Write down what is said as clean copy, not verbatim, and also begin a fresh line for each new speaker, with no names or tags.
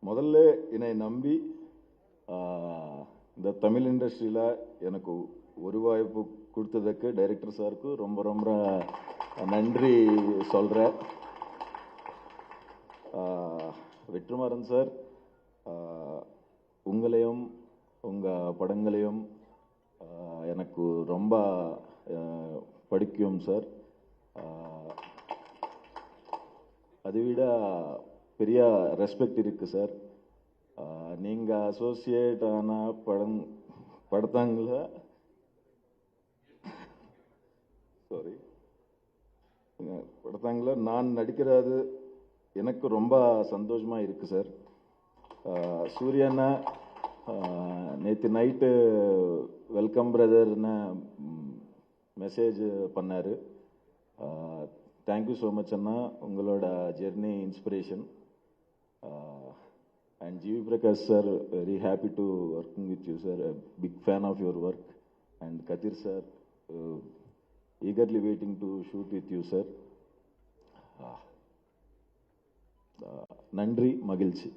முதல்ல என்னை நம்பி இந்த தமிழ் இண்டஸ்ட்ரியில் எனக்கு ஒரு வாய்ப்பு கொடுத்ததுக்கு டைரக்டர் சாருக்கு ரொம்ப ரொம்ப நன்றி சொல்கிறேன். வெற்றிமாறன் சார், உங்களையும் உங்கள் படங்களையும் எனக்கு ரொம்ப பிடிக்கும் சார். அதை விட பெரிய ரெஸ்பெக்ட் இருக்குது சார். நீங்கள் அசோசியேட் ஆன படத்தாங்கள நான் நடிக்கிறது எனக்கு ரொம்ப சந்தோஷமாக இருக்குது சார். சூரியண்ணா நேற்று நைட்டு வெல்கம் பிரதர்னு மெசேஜ் பண்ணார். தேங்க்யூ ஸோ மச் அண்ணா, உங்களோட journey inspiration. And G.V. Prakash sir, very happy to working with you sir, a big fan of your work. And Kathir sir, eagerly waiting to shoot with you sir. Nandri Magilchi.